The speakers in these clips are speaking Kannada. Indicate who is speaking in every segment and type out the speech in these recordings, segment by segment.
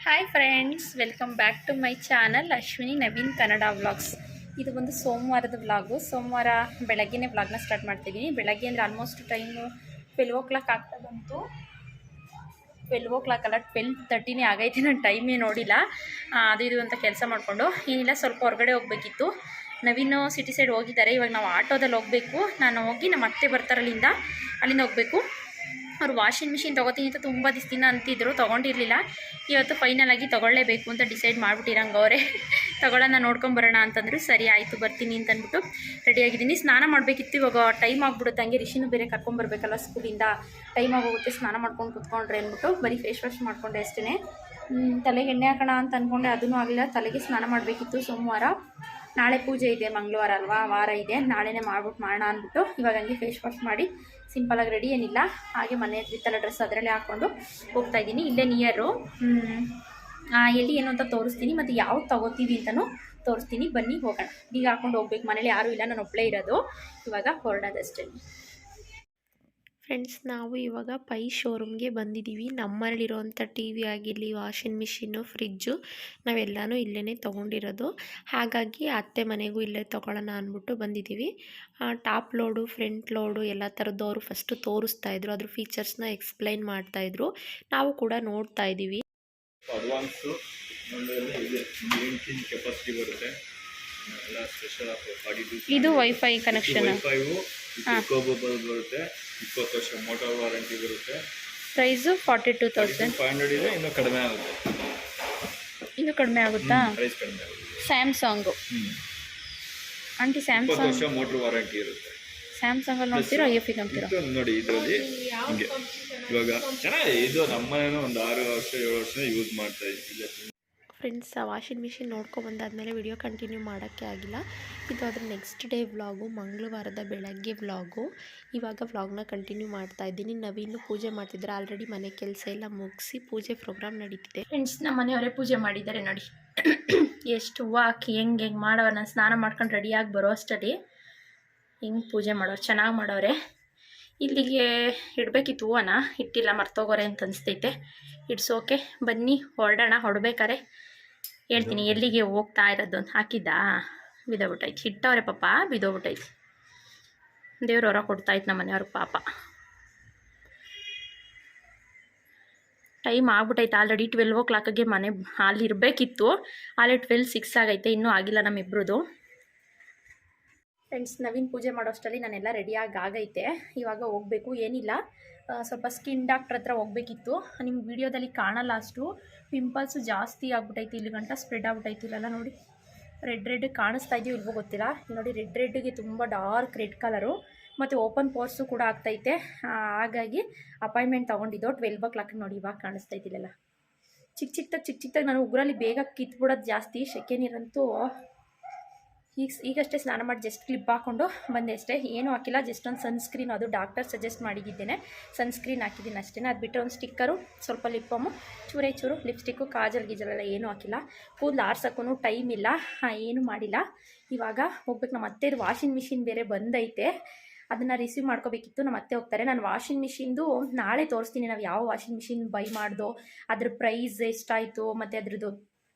Speaker 1: Hi friends, welcome back to my channel Ashwini Naveen Kannada vlogs. ಇದು ಒಂದು ಸೋಮವಾರದ ವ್ಲಾಗು. ಸೋಮವಾರ ಬೆಳಗ್ಗೆನೇ ವ್ಲಾಗ್ನ ಸ್ಟಾರ್ಟ್ ಮಾಡ್ತಿದ್ದೀನಿ. ಬೆಳಗ್ಗೆ ಅಂದರೆ ಆಲ್ಮೋಸ್ಟ್ ಟೈಮು 12 ಆಗ್ತಾ ಬಂತು. 12 ಅಲ್ಲ, 12:30 ಆಗೈತೆ. ನಾನು ಟೈಮೇ ನೋಡಿಲ್ಲ. ಅದು ಇದು ಅಂತ ಕೆಲಸ ಮಾಡಿಕೊಂಡು ಏನಿಲ್ಲ, ಸ್ವಲ್ಪ ಹೊರಗಡೆ ಹೋಗಬೇಕಿತ್ತು. ನವೀನು ಸಿಟಿ ಸೈಡ್ ಹೋಗಿದ್ದಾರೆ. ಇವಾಗ ನಾವು ಆಟೋದಲ್ಲಿ ಹೋಗಬೇಕು. ನಾನು ಹೋಗಿ ನಮ್ಮ ಅತ್ತೆ ಬರ್ತಾರಲ್ಲಿಂದ ಹೋಗಬೇಕು. ಅವ್ರು ವಾಷಿಂಗ್ ಮಿಷಿನ್ ತೊಗೋತೀನಿ ಅಂತ ತುಂಬ ದಿನ ಅಂತಿದ್ರು, ತೊಗೊಂಡಿರಲಿಲ್ಲ. ಇವತ್ತು ಫೈನಲಾಗಿ ತೊಗೊಳ್ಳೇಬೇಕು ಅಂತ ಡಿಸೈಡ್ ಮಾಡಿಬಿಟ್ಟಿರಂಗೆ ಅವರೇ. ತೊಗೊಳ್ಳೋಣ, ನೋಡ್ಕೊಂಬರೋಣ ಅಂತಂದರು. ಸರಿ ಆಯಿತು, ಬರ್ತೀನಿ ಅಂತಂದ್ಬಿಟ್ಟು ರೆಡಿಯಾಗಿದ್ದೀನಿ. ಸ್ನಾನ ಮಾಡಬೇಕಿತ್ತು. ಇವಾಗ ಟೈಮ್ ಆಗಿಬಿಡುತ್ತೆ. ಹಂಗೆ ರಿಷಿನೂ ಬೇರೆ ಕರ್ಕೊಂಬರ್ಬೇಕಲ್ಲ ಸ್ಕೂಲಿಂದ. ಟೈಮ್ ಆಗೋಗುತ್ತೆ. ಸ್ನಾನ ಮಾಡ್ಕೊಂಡು ಕುತ್ಕೊಂಡ್ರೆ ಅಂದ್ಬಿಟ್ಟು ಬರೀ ಫೇಸ್ ವಾಶ್ ಮಾಡಿಕೊಂಡೆ ಅಷ್ಟೇ. ತಲೆಗೆ ಎಣ್ಣೆ ಹಾಕೋಣ ಅಂತ ಅಂದ್ಕೊಂಡೆ, ಅದೂ ಆಗಲಿಲ್ಲ. ತಲೆಗೆ ಸ್ನಾನ ಮಾಡಬೇಕಿತ್ತು. ಸೋಮವಾರ, ನಾಳೆ ಪೂಜೆ ಇದೆ. ಮಂಗಳವಾರ ಅಲ್ವಾ, ವಾರ ಇದೆ. ನಾಳೆನೇ ಮಾಡ್ಬಿಟ್ಟು ಮಾಡೋಣ ಅಂದ್ಬಿಟ್ಟು ಇವಾಗ ಹಂಗೆ ಫೇಸ್ ವಾಶ್ ಮಾಡಿ ಸಿಂಪಲಾಗಿ ರೆಡಿ. ಏನಿಲ್ಲ, ಹಾಗೆ ಮನೆ ಹತ್ರ ಡ್ರೆಸ್ ಅದರಲ್ಲೇ ಹಾಕ್ಕೊಂಡು ಹೋಗ್ತಾಯಿದ್ದೀನಿ. ಇಲ್ಲೇ ನಿಯರು. ಎಲ್ಲಿ ಏನು ಅಂತ ತೋರಿಸ್ತೀನಿ, ಮತ್ತು ಯಾವ್ದು ತೊಗೋತೀವಿ ಅಂತಲೂ ತೋರಿಸ್ತೀನಿ. ಬನ್ನಿ ಹೋಗೋಣ. ಈಗ ಹಾಕ್ಕೊಂಡು ಹೋಗ್ಬೇಕು. ಮನೇಲಿ ಯಾರೂ ಇಲ್ಲ, ನಾನು ಒಬ್ಬಳೇ ಇರೋದು. ಇವಾಗ ಹೊರಡೋದಷ್ಟೇ. ಫ್ರೆಂಡ್ಸ್, ನಾವು ಇವಾಗ ಪೈ ಶೋರೂಮ್ಗೆ ಬಂದಿದ್ದೀವಿ. ನಮ್ಮಲ್ಲಿರೋವಂಥ ಟಿ ವಿ ಆಗಿರಲಿ, ವಾಷಿಂಗ್ ಮಿಷಿನ್ನು, ಫ್ರಿಜ್ಜು ನಾವೆಲ್ಲನೂ ಇಲ್ಲೇ ತೊಗೊಂಡಿರೋದು. ಹಾಗಾಗಿ ಅತ್ತೆ ಮನೆಗೂ ಇಲ್ಲೇ ತೊಗೊಳ್ಳೋಣ ಅಂದ್ಬಿಟ್ಟು ಬಂದಿದ್ದೀವಿ. ಟಾಪ್ ಲೋಡು, ಫ್ರಂಟ್ ಲೋಡು ಎಲ್ಲ ಥರದ್ದು ಅವರು ಫಸ್ಟು ತೋರಿಸ್ತಾಯಿದ್ರು. ಅದ್ರ ಫೀಚರ್ಸ್ನ ಎಕ್ಸ್ಪ್ಲೈನ್ ಮಾಡ್ತಾಯಿದ್ರು. ನಾವು ಕೂಡ ನೋಡ್ತಾ ಇದ್ದೀವಿ. ಇದು ವೈಫೈ ಕನೆಕ್ಷನ್.
Speaker 2: ಬರುತ್ತೆ. 20 ವರ್ಷ ಮೋಟಾರ್ ವಾರಂಟಿ ಬರುತ್ತೆ.
Speaker 1: ಪ್ರೈಸು 42,500
Speaker 2: ಇದೆ. ಇನ್ನೂ ಕಡಿಮೆ ಆಗುತ್ತೆ.
Speaker 1: ಇನ್ನೂ ಕಡಿಮೆ ಆಗುತ್ತಾ?
Speaker 2: ಪ್ರೈಸ್ ಕಡಿಮೆ ಆಗುತ್ತೆ.
Speaker 1: ಸ್ಯಾಮ್ಸಂಗು ಆಂಟಿ, ಸ್ಯಾಮ್ಸಂಗ್
Speaker 2: 20 ವರ್ಷ ಮೋಟಾರ್ ವಾರಂಟಿ ಇರುತ್ತೆ.
Speaker 1: ಸ್ಯಾಮ್ಸಂಗಲ್ಲಿ ನೋಡ್ತೀರಾ, ಐಎಫ್ಇ ನಂಬ್ತೀರಾ?
Speaker 2: ನೋಡಿ, ಇದರಲ್ಲಿ ಹಿಂಗೆ ಇವಾಗ ಚೆನ್ನಾಗಿದೆ. ಇದು ನಮ್ಮನೇನೋ ಒಂದು 6 ವರ್ಷ 7 ವರ್ಷ ಯೂಸ್ ಮಾಡ್ತಾ ಇದ್ದೀವಿ.
Speaker 1: ಫ್ರೆಂಡ್ಸ್, ಆ ವಾಷಿಂಗ್ ಮಿಷಿನ್ ನೋಡ್ಕೊಬಂದಾದ್ಮೇಲೆ ವಿಡಿಯೋ ಕಂಟಿನ್ಯೂ ಮಾಡೋಕ್ಕೆ ಆಗಿಲ್ಲ. ಇದು ಅದರ ನೆಕ್ಸ್ಟ್ ಡೇ ವ್ಲಾಗು, ಮಂಗಳವಾರದ ಬೆಳಗ್ಗೆ ವ್ಲಾಗು. ಇವಾಗ ವ್ಲಾಗ್ನ ಕಂಟಿನ್ಯೂ ಮಾಡ್ತಾ ಇದ್ದೀನಿ. ನವೀನು ಪೂಜೆ ಮಾಡ್ತಿದ್ದಾರೆ. ಆಲ್ರೆಡಿ ಮನೆ ಕೆಲಸ ಎಲ್ಲ ಮುಗಿಸಿ ಪೂಜೆ ಪ್ರೋಗ್ರಾಮ್ ನಡೀತಿದೆ. ಫ್ರೆಂಡ್ಸ್, ನಮ್ಮ ಮನೆಯವರೇ ಪೂಜೆ ಮಾಡಿದ್ದಾರೆ ನೋಡಿ. ಎಷ್ಟು ಹೂವು ಹಾಕಿ ಹೆಂಗೆ ಮಾಡೋರು. ನಾನು ಸ್ನಾನ ಮಾಡ್ಕೊಂಡು ರೆಡಿಯಾಗಿ ಬರೋ ಅಷ್ಟರಲ್ಲಿ ಹೆಂಗೆ ಪೂಜೆ ಮಾಡೋರು, ಚೆನ್ನಾಗಿ ಮಾಡೋರೆ. ಇಲ್ಲಿಗೆ ಇಡಬೇಕಿತ್ತು ಹೂವನ, ಇಟ್ಟಿಲ್ಲ, ಮರ್ತೋಗೋರೆ ಅಂತ ಅನಿಸ್ತೈತೆ. ಇಡ್ಸೋಕೆ ಬನ್ನಿ ಹೊರಡೋಣ. ಹೊರಡ್ಬೇಕಾರೆ ಹೇಳ್ತೀನಿ ಎಲ್ಲಿಗೆ ಹೋಗ್ತಾ ಇರೋದು ಅಂತ. ಹಾಕಿದ್ದಾ ಬಿದ್ದೋಗ್ಬಿಟ್ಟೈತಿ. ಇಟ್ಟವ್ರೆ ಪಾಪ, ಬಿದ್ದೋಗ್ಬಿಟ್ಟೈತಿ. ದೇವ್ರ ಹೊರ ಕೊಡ್ತಾಯಿತ್ತು ನಮ್ಮ ಮನೆಯವ್ರಿಗೆ ಪಾಪ. ಟೈಮ್ ಆಗ್ಬಿಟ್ಟೈತೆ ಆಲ್ರೆಡಿ. 12 ಮನೆ ಅಲ್ಲಿ ಇರಬೇಕಿತ್ತು. ಆಲ್ರೆಡಿ 12:06 ಆಗೈತೆ. ಇನ್ನೂ ಆಗಿಲ್ಲ ನಮ್ಮಿಬ್ರದ್ದು. ಫ್ರೆಂಡ್ಸ್, ನವೀನ್ ಪೂಜೆ ಮಾಡೋಷ್ಟರಲ್ಲಿ ನಾನೆಲ್ಲ ರೆಡಿಯಾಗಿ ಆಗೈತೆ. ಇವಾಗ ಹೋಗಬೇಕು. ಏನಿಲ್ಲ, ಸ್ವಲ್ಪ ಸ್ಕಿನ್ ಡಾಕ್ಟ್ರ್ ಹತ್ರ ಹೋಗಬೇಕಿತ್ತು. ನಿಮ್ಗೆ ವೀಡಿಯೋದಲ್ಲಿ ಕಾಣಲ್ಲ, ಅಷ್ಟು ಪಿಂಪಲ್ಸು ಜಾಸ್ತಿ ಆಗ್ಬಿಟ್ಟೈತಿ. ಇಲ್ಲಿ ಗಂಟ ಸ್ಪ್ರೆಡ್ ಆಗ್ಬಿಟ್ಟೈತಿ. ಇಲ್ಲೆಲ್ಲ ನೋಡಿ, ರೆಡ್ ಕಾಣಿಸ್ತಾ ಇದೆಯೋ ಇಲ್ವೋ ಗೊತ್ತಿಲ್ಲ. ನೋಡಿ, ರೆಡ್ಗೆ ತುಂಬ ಡಾರ್ಕ್ ರೆಡ್ ಕಲರು, ಮತ್ತು ಓಪನ್ ಪೋರ್ಸು ಕೂಡ ಆಗ್ತೈತೆ. ಹಾಗಾಗಿ ಅಪಾಯಿಂಟ್ಮೆಂಟ್ ತೊಗೊಂಡಿದ್ದು 12 ನೋಡಿ. ಇವಾಗ ಕಾಣಿಸ್ತೈತಿ. ಇಲ್ಲೆಲ್ಲ ಚಿಕ್ಕ ಚಿಕ್ಕದಾಗಿ ನಾನು ಉಗುರಲ್ಲಿ ಬೇಗ ಕಿತ್ಬಿಡೋದು ಜಾಸ್ತಿ. ಸೆಕೆ ನೀರಂತೂ ಈಗಷ್ಟೇ ಸ್ನಾನ ಮಾಡಿ ಜಸ್ಟ್ ಕ್ಲಿಪ್ ಹಾಕ್ಕೊಂಡು ಬಂದೆ ಅಷ್ಟೇ. ಏನೂ ಹಾಕಿಲ್ಲ, ಜಸ್ಟ್ ಒಂದು ಸನ್ಸ್ಕ್ರೀನ್, ಅದು ಡಾಕ್ಟರ್ ಸಜೆಸ್ಟ್ ಮಾಡಿದ್ದೇನೆ. ಸನ್ಸ್ಕ್ರೀನ್ ಹಾಕಿದ್ದೀನಿ ಅಷ್ಟೇ. ಅದು ಬಿಟ್ಟರೆ ಒಂದು ಸ್ಟಿಕ್ಕರು, ಸ್ವಲ್ಪ ಲಿಪ್ ಬಾಮು, ಚೂರು ಲಿಪ್ಸ್ಟಿಕ್ಕು, ಕಾಜಲ್ ಗೀಜಲೆಲ್ಲ ಏನೂ ಹಾಕಿಲ್ಲ. ಕೂದಲು ಆರ್ಸೋಕ್ಕೂ ಟೈಮ್ ಇಲ್ಲ, ಏನೂ ಮಾಡಿಲ್ಲ. ಇವಾಗ ಹೋಗ್ಬೇಕು. ನಮ್ಮ ಅತ್ತೆದು ವಾಷಿಂಗ್ ಮಿಷಿನ್ ಬೇರೆ ಬಂದೈತೆ. ಅದನ್ನು ರಿಸೀವ್ ಮಾಡ್ಕೋಬೇಕಿತ್ತು. ನಮ್ಮ ಅತ್ತೆ ಹೋಗ್ತಾರೆ. ನಾನು ವಾಷಿಂಗ್ ಮಿಷಿನ್ದು ನಾಳೆ ತೋರಿಸ್ತೀನಿ. ನಾವು ಯಾವ ವಾಷಿಂಗ್ ಮಿಷಿನ್ ಬೈ ಮಾಡ್ದೋ, ಅದ್ರ ಪ್ರೈಸ್ ಎಷ್ಟಾಯಿತು, ಮತ್ತು ಅದ್ರದ್ದು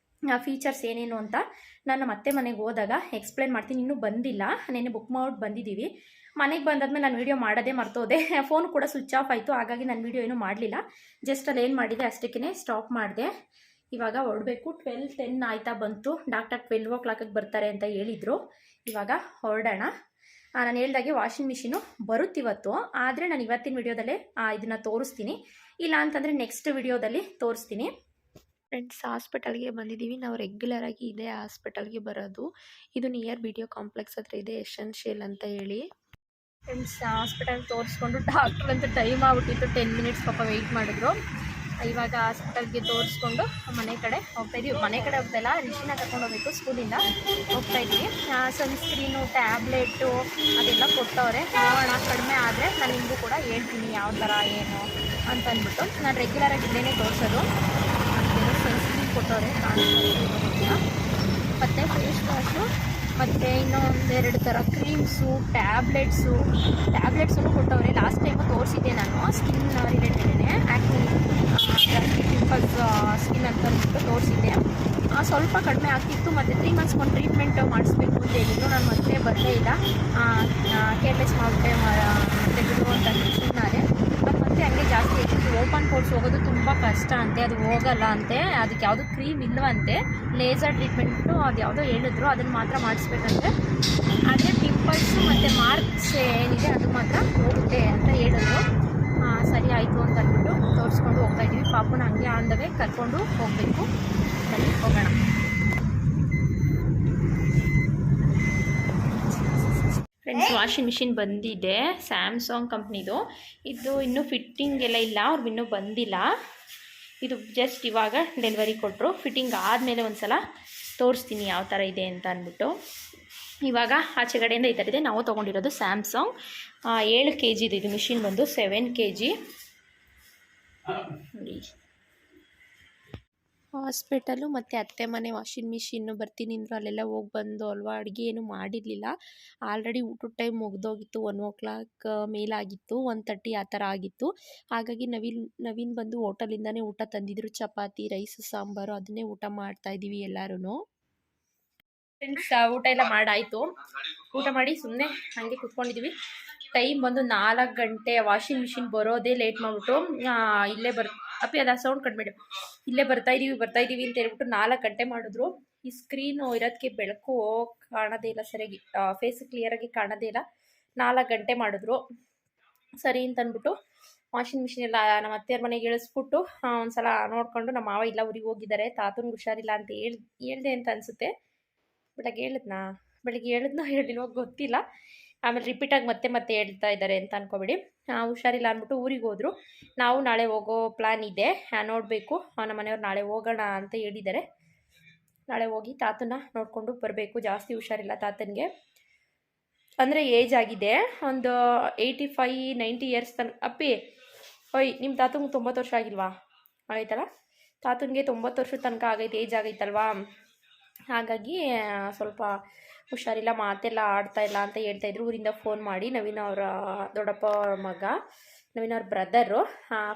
Speaker 1: ಫೀಚರ್ಸ್ ಏನೇನು ಅಂತ ನಾನು ನಮ್ಮ ಅತ್ತೆ ಮನೆಗೆ ಹೋದಾಗ ಎಕ್ಸ್ಪ್ಲೈನ್ ಮಾಡ್ತೀನಿ. ಇನ್ನೂ ಬಂದಿಲ್ಲ, ನೆನ್ನೆ ಬುಕ್ ಮಾಡಿ ಬಂದಿದ್ದೀವಿ. ಮನೆಗೆ ಬಂದಾದ್ಮೇಲೆ ನಾನು ವೀಡಿಯೋ ಮಾಡೋದೇ ಮರ್ತೋದೆ. ಫೋನ್ ಕೂಡ ಸ್ವಿಚ್ ಆಫ್ ಆಯಿತು. ಹಾಗಾಗಿ ನಾನು ವೀಡಿಯೋ ಏನೂ ಮಾಡಲಿಲ್ಲ. ಜಸ್ಟ್ ಅಲ್ಲಿ ಏನು ಮಾಡಿದೆ ಅಷ್ಟಕ್ಕೇ ಸ್ಟಾಪ್ ಮಾಡಿದೆ. ಇವಾಗ ಹೊರಡಬೇಕು. 12:10 ಆಯ್ತಾ ಬಂತು. ಡಾಕ್ಟರ್ 12 ಬರ್ತಾರೆ ಅಂತ ಹೇಳಿದರು. ಇವಾಗ ಹೊರಡೋಣ. ನಾನು ಹೇಳ್ದಾಗೆ ವಾಷಿಂಗ್ ಮಿಷಿನು ಬರುತ್ತಿವತ್ತು. ಆದರೆ ನಾನು ಇವತ್ತಿನ ವಿಡಿಯೋದಲ್ಲೇ ಇದನ್ನು ತೋರಿಸ್ತೀನಿ. ಇಲ್ಲ ಅಂತಂದರೆ ನೆಕ್ಸ್ಟ್ ವಿಡಿಯೋದಲ್ಲಿ ತೋರಿಸ್ತೀನಿ. ಫ್ರೆಂಡ್ಸ್, ಹಾಸ್ಪಿಟಲ್ಗೆ ಬಂದಿದ್ದೀವಿ. ನಾವು ರೆಗ್ಯುಲರಾಗಿ ಇದೇ ಹಾಸ್ಪಿಟಲ್ಗೆ ಬರೋದು. ಇದು ನಿಯರ್ BDO ಕಾಂಪ್ಲೆಕ್ಸ್ ಹತ್ರ ಇದೆ, ಎಸೆನ್ಷಿಯಲ್ ಅಂತ ಹೇಳಿ. ಫ್ರೆಂಡ್ಸ್, ಹಾಸ್ಪಿಟಲ್ ತೋರಿಸ್ಕೊಂಡು ಡಾಕ್ಟ್ರ್ ಅಂತ ಟೈಮ್ ಆಗ್ಬಿಟ್ಟಿತ್ತು. 10 ಮಿನಿಟ್ಸ್ ಪಾಪ ವೆಯ್ಟ್ ಮಾಡಿದ್ರು. ಇವಾಗ ಹಾಸ್ಪಿಟಲ್ಗೆ ತೋರಿಸ್ಕೊಂಡು ಮನೆ ಕಡೆ ಹೋಗ್ತಾಯಿದ್ದೀವಿ. ಮನೆ ಕಡೆ ಹೋಗ್ತಾಯಿಲ್ಲ, ರಿಷಿನ ಕರ್ಕೊಂಡು ಹೋಗಬೇಕು. ಸ್ಕೂಲಿಂದ ಹೋಗ್ತಾಯಿದ್ದೀವಿ. ಸನ್ಸ್ಕ್ರೀನು, ಟ್ಯಾಬ್ಲೆಟು ಅದೆಲ್ಲ ಕೊಟ್ಟವ್ರೆ. ನೋಡೋಣ, ಕಡಿಮೆ ಆದರೆ ನಾನು ನಿಮಗೂ ಕೂಡ ಹೇಳ್ತೀನಿ ಯಾವ ಥರ ಏನು ಅಂತಂದ್ಬಿಟ್ಟು. ನಾನು ರೆಗ್ಯುಲರಾಗಿ ಇಲ್ಲೇ ತೋರಿಸೋದು. ಸನ್ಸ್ಕ್ರೀನ್ ಕೊಟ್ಟವ್ರೆ, ಕಾಣಿಸ್ತಾ, ಮತ್ತು ಫೇಸ್ ವಾಶು, ಮತ್ತು ಇನ್ನೂ ಒಂದೆರಡು ಥರ ಕ್ರೀಮ್ಸು, ಟ್ಯಾಬ್ಲೆಟ್ಸನ್ನು ಕೊಟ್ಟವ್ರೆ. ಲಾಸ್ಟ್ ಟೈಮು ತೋರಿಸಿದ್ದೆ ನಾನು, ಸ್ಕಿನ್ ರಿಲೇಟೆಡೇ. ಆ್ಯಕ್ನಿ ಪಿಂಪಲ್ಸ್ ಸ್ಕಿನ್ ಅಂತ ಅಂದ್ಬಿಟ್ಟು ಸ್ವಲ್ಪ ಕಡಿಮೆ ಆಗ್ತಿತ್ತು. ಮತ್ತು 3 ಮಂತ್ಸ್ಗೆ ಒಂದು ಟ್ರೀಟ್ಮೆಂಟ್ ಮಾಡಿಸ್ಬೇಕು ಅಂತ ಹೇಳಿದ್ರು. ನಾನು ಮತ್ತೆ ಬರಲೇ ಇಲ್ಲ, ಕೇರ್ಲೆಸ್ ಮಾಡಿಬಿಟ್ಟೆ, ಮತ್ತೆ ಬಿಡು ಅಂತ ಸುಮ್ಮನೆ. ಅದು ಮತ್ತೆ ಹಂಗೆ ಜಾಸ್ತಿ ಆಗ್ತಿತ್ತು. ಓಪನ್ ಪೋರ್ಟ್ಸ್ ಹೋಗೋದು ತುಂಬ ಕಷ್ಟ ಅಂತೆ, ಅದು ಹೋಗಲ್ಲ ಅಂತೆ, ಅದಕ್ಕೆ ಯಾವುದೂ ಕ್ರೀಮ್ ಇಲ್ಲವಂತೆ. ಲೇಸರ್ ಟ್ರೀಟ್ಮೆಂಟು ಅದು ಯಾವುದೋ ಹೇಳಿದ್ರು, ಅದನ್ನು ಮಾತ್ರ ಮಾಡಿಸ್ಬೇಕಂತೆ. ಆದರೆ ಪಿಂಪಲ್ಸು ಮತ್ತು ಮಾರ್ಕ್ಸ್ ಏನಿದೆ ಅದು ಮಾತ್ರ ಹೋಗುತ್ತೆ ಅಂತ ಹೇಳಿದ್ರು. ಸರಿ ಆಯಿತು ಅಂತ ಅಂದ್ಬಿಟ್ಟು ತೋರಿಸ್ಕೊಂಡು ಹೋಗ್ತಾಯಿದ್ವಿ. ಪಾಪುನ ಹಂಗೆ ಆಂದವೇ ಕರ್ಕೊಂಡು ಹೋಗಬೇಕು. ಬನ್ನಿ ಹೋಗೋಣ. ಫ್ರೆಂಡ್ಸ್, ವಾಷಿಂಗ್ ಮಿಷಿನ್ ಬಂದಿದೆ, ಸ್ಯಾಮ್ಸಂಗ್ ಕಂಪ್ನಿದು. ಇದು ಇನ್ನೂ ಫಿಟ್ಟಿಂಗ್ ಎಲ್ಲ ಇಲ್ಲ, ಅವ್ರು ಇನ್ನೂ ಬಂದಿಲ್ಲ. ಇದು ಜಸ್ಟ್ ಇವಾಗ ಡೆಲಿವರಿ ಕೊಟ್ಟರು. ಫಿಟ್ಟಿಂಗ್ ಆದಮೇಲೆ ಒಂದು ಸಲ ತೋರಿಸ್ತೀನಿ ಯಾವ ಥರ ಇದೆ ಅಂತ ಅಂದ್ಬಿಟ್ಟು. ಇವಾಗ ಆಚೆಗಡೆಯಿಂದ ಈ ಥರ ಇದೆ. ನಾವು ತೊಗೊಂಡಿರೋದು ಸ್ಯಾಮ್ಸಂಗ್ 7 kg ಇದು ಮಿಷಿನ್ ಬಂದು 7 kg ನೋಡಿ. ಹಾಸ್ಪಿಟಲು ಮತ್ತು ಅತ್ತೆ ಮನೆ ವಾಷಿಂಗ್ ಮಿಷಿನ್ನು ಬರ್ತೀನಿ ಅಂದರು, ಅಲ್ಲೆಲ್ಲ ಹೋಗಿ ಬಂದು ಅಲ್ವಾ. ಅಡುಗೆ ಏನು ಮಾಡಿರಲಿಲ್ಲ, ಆಲ್ರೆಡಿ ಊಟದ ಟೈಮ್ ಮುಗಿದೋಗಿತ್ತು. 1 o'clock ಮೇಲಾಗಿತ್ತು, 1:30 ಆ ಥರ ಆಗಿತ್ತು. ಹಾಗಾಗಿ ನವೀನ್ ಬಂದು ಹೋಟೆಲಿಂದನೇ ಊಟ ತಂದಿದ್ರು, ಚಪಾತಿ, ರೈಸ್, ಸಾಂಬಾರು, ಅದನ್ನೇ ಊಟ ಮಾಡ್ತಾಯಿದ್ದೀವಿ ಎಲ್ಲರೂ. ಫ್ರೆಂಡ್ಸ್, ಊಟ ಎಲ್ಲ ಮಾಡಾಯಿತು. ಊಟ ಮಾಡಿ ಸುಮ್ಮನೆ ಹಾಗೆ ಕೂತ್ಕೊಂಡಿದ್ದೀವಿ. ಟೈಮ್ ಬಂದು 4 ಗಂಟೆ. ವಾಷಿಂಗ್ ಮಿಷಿನ್ ಬರೋದೇ ಲೇಟ್ ಮಾಡಿಬಿಟ್ಟು ಇಲ್ಲೇ ಅಪ್ಪಿ ಅದ ಸೌಂಡ್ ಕಟ್ಬೇಡಿ, ಇಲ್ಲೇ ಬರ್ತಾಯಿದ್ದೀವಿ ಅಂತ ಹೇಳ್ಬಿಟ್ಟು 4 ಗಂಟೆ ಮಾಡಿದ್ರು. ಈ ಸ್ಕ್ರೀನು ಇರೋದಕ್ಕೆ ಬೆಳಕು ಕಾಣೋದೇ ಇಲ್ಲ ಸರಿಯಾಗಿ, ಫೇಸ್ ಕ್ಲಿಯರಾಗಿ ಕಾಣೋದೇ ಇಲ್ಲ. 4 ಗಂಟೆ ಮಾಡಿದ್ರು. ಸರಿ ಅಂತ ಅಂದ್ಬಿಟ್ಟು ವಾಷಿಂಗ್ ಮಿಷಿನ್ ಎಲ್ಲ ನಮ್ಮ ಅತ್ತೆಯವ್ರ ಮನೆಗೆ ಇಳಿಸ್ಬಿಟ್ಟು ಒಂದು ಸಲ ನೋಡಿಕೊಂಡು, ನಮ್ಮ ಮಾವ ಇಲ್ಲ ಊರಿಗೆ ಹೋಗಿದ್ದಾರೆ, ತಾತನಿಗೆ ಹುಷಾರಿಲ್ಲ ಅಂತ ಹೇಳ್ದೆ ಅಂತ ಅನಿಸುತ್ತೆ. ಬೆಳಗ್ಗೆ ಹೇಳಿಲ್ವೋ ಗೊತ್ತಿಲ್ಲ. ಆಮೇಲೆ ರಿಪೀಟಾಗಿ ಮತ್ತೆ ಹೇಳ್ತಾ ಇದ್ದಾರೆ ಅಂತ ಅನ್ಕೋಬೇಡಿ. ಹುಷಾರಿಲ್ಲ ಅಂದ್ಬಿಟ್ಟು ಊರಿಗೆ ಹೋದರು. ನಾವು ನಾಳೆ ಹೋಗೋ ಪ್ಲ್ಯಾನ್ ಇದೆ, ನೋಡಬೇಕು. ನಮ್ಮ ಮನೆಯವ್ರು ನಾಳೆ ಹೋಗೋಣ ಅಂತ ಹೇಳಿದ್ದಾರೆ. ನಾಳೆ ಹೋಗಿ ತಾತನ ನೋಡಿಕೊಂಡು ಬರಬೇಕು. ಜಾಸ್ತಿ ಹುಷಾರಿಲ್ಲ ತಾತನಿಗೆ, ಅಂದರೆ ಏಜ್ ಆಗಿದೆ, ಒಂದು 85-90 ಇಯರ್ಸ್ ತನಕ. ಅಪ್ಪಿ ಓಯ್, ನಿಮ್ಮ ತಾತಂಗೆ 90 ವರ್ಷ ಆಗಿಲ್ವಾ? ಆಗೈತಲ್ಲ, ತಾತನಿಗೆ 90 ವರ್ಷದ ತನಕ ಆಗೈತೆ, ಏಜ್ ಆಗೈತಲ್ವಾ. ಹಾಗಾಗಿ ಸ್ವಲ್ಪ ಹುಷಾರಿಲ್ಲ, ಮಾತೆಲ್ಲ ಆಡ್ತಾಯಿಲ್ಲ ಅಂತ ಹೇಳ್ತಾಯಿದ್ರು. ಊರಿಂದ ಫೋನ್ ಮಾಡಿ, ನವೀನ್ ಅವರ ದೊಡ್ಡಪ್ಪ ಅವ್ರ ಮಗ, ನವೀನ್ ಅವ್ರ ಬ್ರದರು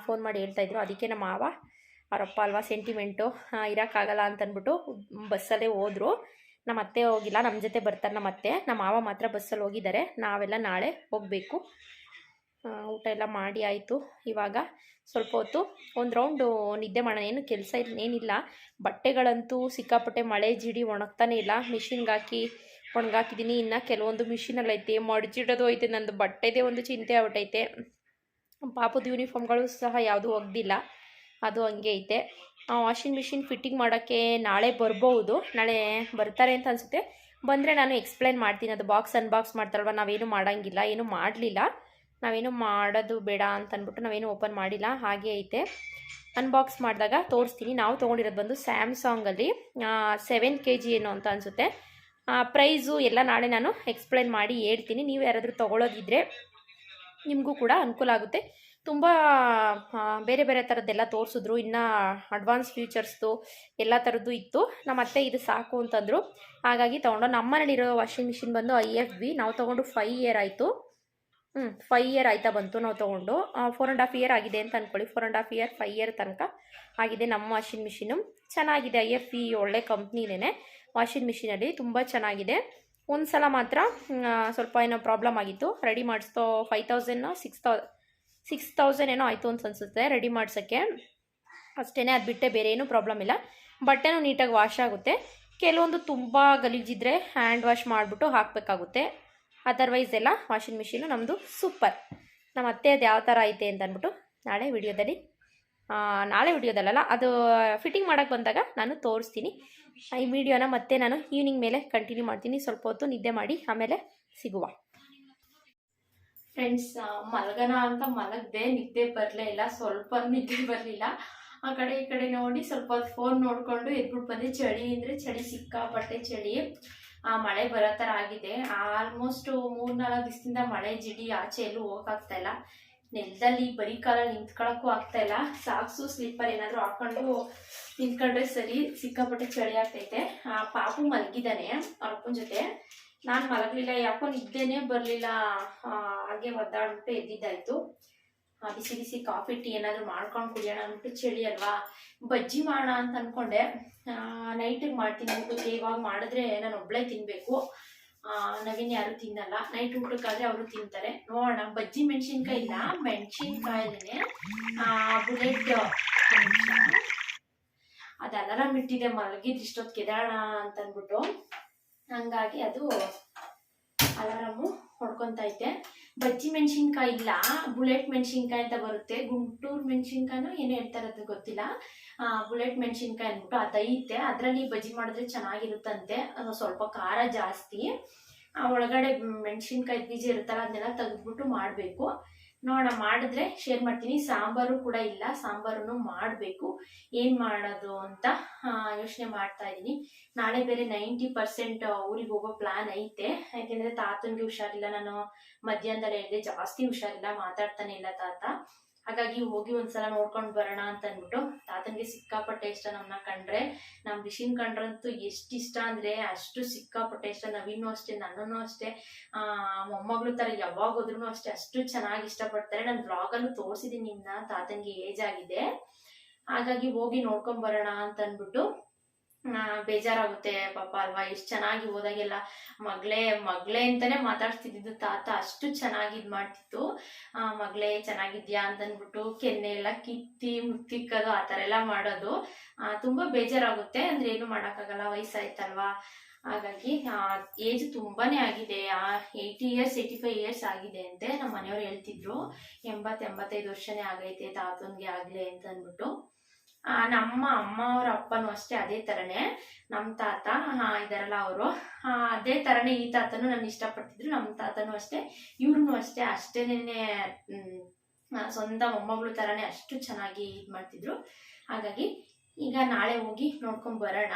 Speaker 1: ಫೋನ್ ಮಾಡಿ ಹೇಳ್ತಾಯಿದ್ರು. ಅದಕ್ಕೆ ನಮ್ಮ ಮಾವ ಅವರಪ್ಪ ಅಲ್ವಾ, ಸೆಂಟಿಮೆಂಟು, ಇರೋಕ್ಕಾಗಲ್ಲ ಅಂತಂದ್ಬಿಟ್ಟು ಬಸ್ಸಲ್ಲೇ ಹೋದರು. ನಮ್ಮ ಅತ್ತೆ ಹೋಗಿಲ್ಲ, ನಮ್ಮ ಜೊತೆ ಬರ್ತಾರೆ ನಮ್ಮ ಅತ್ತೆ. ನಮ್ಮ ಮಾವ ಮಾತ್ರ ಬಸ್ಸಲ್ಲಿ ಹೋಗಿದ್ದಾರೆ. ನಾವೆಲ್ಲ ನಾಳೆ ಹೋಗಬೇಕು. ಊಟ ಎಲ್ಲ ಮಾಡಿ ಆಯಿತು. ಇವಾಗ ಸ್ವಲ್ಪ ಹೊತ್ತು ಒಂದು ರೌಂಡು ನಿದ್ದೆ ಮಾಡೋಣ. ಏನು ಕೆಲಸ ಏನಿಲ್ಲ. ಬಟ್ಟೆಗಳಂತೂ ಸಿಕ್ಕಾಪಟ್ಟೆ ಮಳೆ ಜಿಡಿ ಒಣಗ್ತಾನೆ ಇಲ್ಲ. ಮಿಷಿನ್ಗೆ ಹಾಕಿ ಒಣಗಾಕಿದ್ದೀನಿ. ಇನ್ನು ಕೆಲವೊಂದು ಮಿಷಿನಲ್ಲಿ ಐತೆ, ಮಡ್ಚಿಡೋದು ಐತೆ. ನಂದು ಬಟ್ಟೆದೇ ಒಂದು ಚಿಂತೆ ಆಗ್ಬಿಟ್ಟೈತೆ. ಪಾಪದ ಯೂನಿಫಾರ್ಮ್ಗಳು ಸಹ ಯಾವುದೂ ಒಗ್ದಿಲ್ಲ, ಅದು ಹಂಗೆ ಐತೆ. ವಾಷಿಂಗ್ ಮಿಷಿನ್ ಫಿಟ್ಟಿಂಗ್ ಮಾಡೋಕ್ಕೆ ನಾಳೆ ಬರ್ಬೋದು, ನಾಳೆ ಬರ್ತಾರೆ ಅಂತ ಅನಿಸುತ್ತೆ. ಬಂದರೆ ನಾನು ಎಕ್ಸ್ಪ್ಲೈನ್ ಮಾಡ್ತೀನಿ. ಅದು ಬಾಕ್ಸ್ ಅನ್ಬಾಕ್ಸ್ ಮಾಡ್ತಾರಲ್ವ, ನಾವೇನು ಮಾಡೋಂಗಿಲ್ಲ, ಏನೂ ಮಾಡಲಿಲ್ಲ. ನಾವೇನು ಮಾಡೋದು ಬೇಡ ಅಂತ ಅಂದ್ಬಿಟ್ಟು ನಾವೇನು ಓಪನ್ ಮಾಡಿಲ್ಲ, ಹಾಗೆ ಐತೆ. ಅನ್ಬಾಕ್ಸ್ ಮಾಡಿದಾಗ ತೋರಿಸ್ತೀನಿ. ನಾವು ತೊಗೊಂಡಿರೋದು ಬಂದು ಸ್ಯಾಮ್ಸಂಗಲ್ಲಿ 7 kg ಏನು ಅಂತ ಅನಿಸುತ್ತೆ. ಪ್ರೈಸು ಎಲ್ಲ ನಾಳೆ ನಾನು ಎಕ್ಸ್ಪ್ಲೈನ್ ಮಾಡಿ ಹೇಳ್ತೀನಿ. ನೀವು ಯಾರಾದರೂ ತೊಗೊಳೋದಿದ್ರೆ ನಿಮಗೂ ಕೂಡ ಅನುಕೂಲ ಆಗುತ್ತೆ. ತುಂಬ ಬೇರೆ ಬೇರೆ ಥರದ್ದೆಲ್ಲ ತೋರಿಸಿದ್ರು, ಇನ್ನು ಅಡ್ವಾನ್ಸ್ ಫೀಚರ್ಸ್ದು ಎಲ್ಲ ಥರದ್ದು ಇತ್ತು. ನಮ್ಮ ಅತ್ತೆ ಇದು ಸಾಕು ಅಂತಂದರು, ಹಾಗಾಗಿ ತೊಗೊಂಡು. ನಮ್ಮ ಮನೇಲಿರೋ ವಾಷಿಂಗ್ ಮಿಷಿನ್ ಬಂದು IFB. ನಾವು ತೊಗೊಂಡು 5 year ಆಯಿತು. 5 year ಆಯ್ತಾ ಬಂತು ನಾವು ತೊಗೊಂಡು. 4.5 year ಆಗಿದೆ ಅಂತ ಅಂದ್ಕೊಳ್ಳಿ. 4.5 year 5 year ತನಕ ಆಗಿದೆ ನಮ್ಮ ವಾಷಿಂಗ್ ಮಿಷಿನು. ಚೆನ್ನಾಗಿದೆ. IFB ಒಳ್ಳೆ ಕಂಪ್ನಿನೇ. ವಾಷಿಂಗ್ ಮಿಷಿನಲ್ಲಿ ತುಂಬ ಚೆನ್ನಾಗಿದೆ. ಒಂದು ಸಲ ಮಾತ್ರ ಸ್ವಲ್ಪ ಏನೋ ಪ್ರಾಬ್ಲಮ್ ಆಗಿತ್ತು, ರೆಡಿ ಮಾಡಿಸ್ತೋ 5,000 6,000 ಏನೋ ಆಯಿತು ಅಂತ ಅನಿಸುತ್ತೆ ರೆಡಿ ಮಾಡ್ಸೋಕ್ಕೆ. ಅಷ್ಟೇ, ಅದು ಬಿಟ್ಟೆ ಬೇರೆ ಏನೂ ಪ್ರಾಬ್ಲಮ್ ಇಲ್ಲ. ಬಟ್ಟೆನೂ ನೀಟಾಗಿ ವಾಶ್ ಆಗುತ್ತೆ. ಕೆಲವೊಂದು ತುಂಬ ಗಲೀಜಿದ್ರೆ ಹ್ಯಾಂಡ್ ವಾಶ್ ಮಾಡಿಬಿಟ್ಟು ಹಾಕಬೇಕಾಗುತ್ತೆ. ಅದರ್ವೈಸ್ ಎಲ್ಲ ವಾಷಿಂಗ್ ಮಿಷಿನು ನಮ್ಮದು ಸೂಪರ್. ನಮ್ಮ ಅತ್ತೆ ಅದು ಯಾವ ಥರ ಐತೆ ಅಂತ ಅಂದ್ಬಿಟ್ಟು ನಾಳೆ ವಿಡಿಯೋದಲ್ಲ, ಅದು ಫಿಟ್ಟಿಂಗ್ ಮಾಡೋಕ್ಕೆ ಬಂದಾಗ ನಾನು ತೋರಿಸ್ತೀನಿ. ಈ ವಿಡಿಯೋನ ಮತ್ತೆ ನಾನು ಈವ್ನಿಂಗ್ ಮೇಲೆ ಕಂಟಿನ್ಯೂ ಮಾಡ್ತೀನಿ. ಸ್ವಲ್ಪ ಹೊತ್ತು ನಿದ್ದೆ ಮಾಡಿ ಆಮೇಲೆ ಸಿಗುವ. ಫ್ರೆಂಡ್ಸ್, ಮಲಗೋಣ ಅಂತ ಮಲಗದೆ, ನಿದ್ದೆ ಬರಲೇ ಇಲ್ಲ, ಸ್ವಲ್ಪ ನಿದ್ದೆ ಬರಲಿಲ್ಲ. ಆ ಕಡೆ ಈ ಕಡೆ ನೋಡಿ ಸ್ವಲ್ಪ ಹೊತ್ತು ಫೋನ್ ನೋಡಿಕೊಂಡು ಎದ್ಬಿಟ್ಟು ಬಂದೆ. ಚಳಿ ಅಂದರೆ ಚಳಿ, ಸಿಕ್ಕಾಪಟ್ಟೆ ಚಳಿ. ಮಳೆ ಬರೋ ಥರ ಆಗಿದೆ. ಆಲ್ಮೋಸ್ಟ್ 3-4 ದಿವಸದಿಂದ ಮಳೆ ಜಿಡಿ, ಆಚೆ ಎಲ್ಲೂ ಹೋಗೋಕ್ಕಾಗ್ತಾ ಇಲ್ಲ. ನೆಲದಲ್ಲಿ ಬರೀ ಕಾಲಲ್ಲಿ ನಿಂತ್ಕೊಳ್ಳೋಕ್ಕೂ ಆಗ್ತಾಯಿಲ್ಲ. ಸಾಕ್ಸು ಸ್ಲೀಪರ್ ಏನಾದರೂ ಹಾಕೊಂಡು ನಿಂತ್ಕೊಂಡ್ರೆ ಸರಿ. ಸಿಕ್ಕಾಪಟ್ಟೆ ಚಳಿ ಆಗ್ತೈತೆ. ಪಾಪು ಮಲಗಿದ್ದಾನೆ ಅವ್ರ ಅಪ್ಪನ ಜೊತೆ. ನಾನು ಮಲಗಲಿಲ್ಲ, ಯಾಕೋ ನಿದ್ದೆನೇ ಬರಲಿಲ್ಲ. ಹಾಗೆ ಒದ್ದಾಡ್ಬಿಟ್ಟು ಎದ್ದಿದ್ದಾಯಿತು. ಬಿಸಿ ಬಿಸಿ ಕಾಫಿ ಟೀ ಏನಾದರೂ ಮಾಡ್ಕೊಂಡು ಕುಡಿಯೋಣ ಅಂದ್ಬಿಟ್ಟು ಚಳಿ ಅಲ್ವಾ, ಬಜ್ಜಿ ಮಾಡೋಣ ಅಂತ ಅಂದ್ಕೊಂಡೆ. ನೈಟಿಗೆ ಮಾಡ್ತೀನಿ ಊಟಕ್ಕೆ. ಇವಾಗ ಮಾಡಿದ್ರೆ ನಾನು ಒಬ್ಬಳೇ ತಿನ್ನಬೇಕು, ನವೀನ್ ಯಾರು ತಿನ್ನಲ್ಲ. ನೈಟ್ ಊಟಕ್ಕಾದ್ರೆ ಅವರು ತಿಂತಾರೆ. ನೋಡೋಣ. ಬಜ್ಜಿ ಮೆಣಸಿನ್ಕಾಯಿ ಇಲ್ಲ, ಮೆಣಸಿನ್ಕಾಯಿನೇ ಬುಲೆಟ್ ಅದು ಅಲಾರಾಮ್ ಇಟ್ಟಿದೆ, ಮಲಗಿದ್ ಇಷ್ಟೊತ್ತು ಕೆದಾಳ ಅಂತ ಅಂದ್ಬಿಟ್ಟು. ಹಂಗಾಗಿ ಅದು ಅಲಾರಾಮು ಹೊಡ್ಕೊಂತೈತೆ. ಬಜ್ಜಿ ಮೆಣಸಿನ್ಕಾಯಿ ಇಲ್ಲ, ಬುಲೆಟ್ ಮೆಣಸಿನ್ಕಾಯಿ ಅಂತ ಬರುತ್ತೆ. ಗುಂಟೂರು ಮೆಣಸಿನ್ಕಾಯಿನೋ ಏನೋ ಹೇಳ್ತಾರೆ, ಅದು ಗೊತ್ತಿಲ್ಲ. ಬುಲೆಟ್ ಮೆಣಸಿನ್ಕಾಯಿ ಅಂದ್ಬಿಟ್ಟು ಅದೈತೆ. ಅದರಲ್ಲಿ ಬಜ್ಜಿ ಮಾಡಿದ್ರೆ ಚೆನ್ನಾಗಿರುತ್ತಂತೆ. ಸ್ವಲ್ಪ ಖಾರ ಜಾಸ್ತಿ. ಒಳಗಡೆ ಮೆಣಸಿನ್ಕಾಯಿ ಬೀಜ ಇರುತ್ತಲ್ಲ, ಅದನ್ನೆಲ್ಲ ತೆಗೆದ್ಬಿಟ್ಟು ಮಾಡಬೇಕು. ನೋಡೋಣ, ಮಾಡಿದ್ರೆ ಶೇರ್ ಮಾಡ್ತೀನಿ. ಸಾಂಬಾರು ಕೂಡ ಇಲ್ಲ, ಸಾಂಬಾರನ್ನು ಮಾಡಬೇಕು. ಏನು ಮಾಡೋದು ಅಂತ ಯೋಚನೆ ಮಾಡ್ತಾ ಇದ್ದೀನಿ. ನಾಳೆ ಬೇರೆ 90% ಊರಿಗೆ ಹೋಗೋ ಪ್ಲಾನ್ ಐತೆ. ಯಾಕೆಂದರೆ ತಾತನಿಗೆ ಹುಷಾರಿಲ್ಲ. ನಾನು ಮಧ್ಯಾಹ್ನದಲ್ಲೇ ಹೇಳಿದೆ, ಜಾಸ್ತಿ ಹುಷಾರಿಲ್ಲ, ಮಾತಾಡ್ತಾನೆ ಇಲ್ಲ ತಾತ. ಹಾಗಾಗಿ ಹೋಗಿ ಒಂದ್ಸಲ ನೋಡ್ಕೊಂಡು ಬರೋಣ ಅಂತ ಅಂದ್ಬಿಟ್ಟು. ತಾತನಿಗೆ ಸಿಕ್ಕಾಪಟ್ಟೆ ಇಷ್ಟ ನಮ್ಮನ್ನ ಕಂಡ್ರೆ. ನಮ್ಮ ರಿಷಿನ್ ಕಂಡ್ರಂತೂ ಎಷ್ಟು ಇಷ್ಟ ಅಂದರೆ ಅಷ್ಟು ಸಿಕ್ಕಾಪಟ್ಟೆ ಇಷ್ಟ. ನವೀನು ಅಷ್ಟೇ, ನನ್ನೂ ಅಷ್ಟೇ, ಮೊಮ್ಮಗಳು ಥರ ಯಾವಾಗ ಹೋದ್ರೂ ಅಷ್ಟೇ ಅಷ್ಟು ಚೆನ್ನಾಗಿ ಇಷ್ಟಪಡ್ತಾರೆ. ನಾನು ಬ್ಲಾಗಲ್ಲೂ ತೋರಿಸಿದ್ದೀನಿ ನಿಮ್ಮನ್ನ. ತಾತನಿಗೆ ಏಜ್ ಆಗಿದೆ, ಹಾಗಾಗಿ ಹೋಗಿ ನೋಡ್ಕೊಂಡ್ ಬರೋಣ ಅಂತ ಅಂದ್ಬಿಟ್ಟು. ಬೇಜಾರಾಗುತ್ತೆ ಪಾಪ ಅಲ್ವಾ. ಎಷ್ಟು ಚೆನ್ನಾಗಿ ಹೋದಾಗೆಲ್ಲ ಮಗಳೇ ಅಂತಾನೆ ಮಾತಾಡ್ತಿದ್ದು ತಾತ. ಅಷ್ಟು ಚೆನ್ನಾಗಿ ಇದು ಮಾಡ್ತಿತ್ತು. ಮಗಳೇ ಚೆನ್ನಾಗಿದ್ಯಾ ಅಂತಂದ್ಬಿಟ್ಟು ಕೆನ್ನೆ ಎಲ್ಲ ಕಿತ್ತಿ ಮುತ್ತಿಕ್ಕದು, ಆ ಥರ ಎಲ್ಲ ಮಾಡೋದು. ತುಂಬ ಬೇಜಾರಾಗುತ್ತೆ. ಅಂದರೆ ಏನು ಮಾಡೋಕ್ಕಾಗಲ್ಲ, ವಯಸ್ಸಾಯ್ತಲ್ವಾ. ಹಾಗಾಗಿ ಏಜ್ ತುಂಬಾನೇ ಆಗಿದೆ. 80 years 85 years ಆಗಿದೆ ಅಂತೆ. ನಮ್ಮ ಮನೆಯವ್ರು ಹೇಳ್ತಿದ್ರು 80-85 ವರ್ಷನೇ ಆಗೈತೆ ತಾತನ್ಗೆ ಆಗ್ಲೇ ಅಂತ ಅಂದ್ಬಿಟ್ಟು. ನಮ್ಮ ಅಮ್ಮ ಅವ್ರ ಅಪ್ಪನೂ ಅಷ್ಟೇ ಅದೇ ಥರನೇ. ನಮ್ಮ ತಾತ ಇದಾರಲ್ಲ ಅವರು ಅದೇ ಥರನೇ. ಈ ತಾತನೂ ನಾನು ಇಷ್ಟಪಡ್ತಿದ್ರು, ನಮ್ಮ ತಾತನೂ ಅಷ್ಟೇ, ಇವ್ರೂ ಅಷ್ಟೇ. ಅಷ್ಟೇನೆ ಸ್ವಂತ ಮೊಮ್ಮಗಳು ಥರನೇ ಅಷ್ಟು ಚೆನ್ನಾಗಿ ಇದು ಮಾಡ್ತಿದ್ರು. ಹಾಗಾಗಿ ಈಗ ನಾಳೆ ಹೋಗಿ ನೋಡ್ಕೊಂಡು ಬರೋಣ.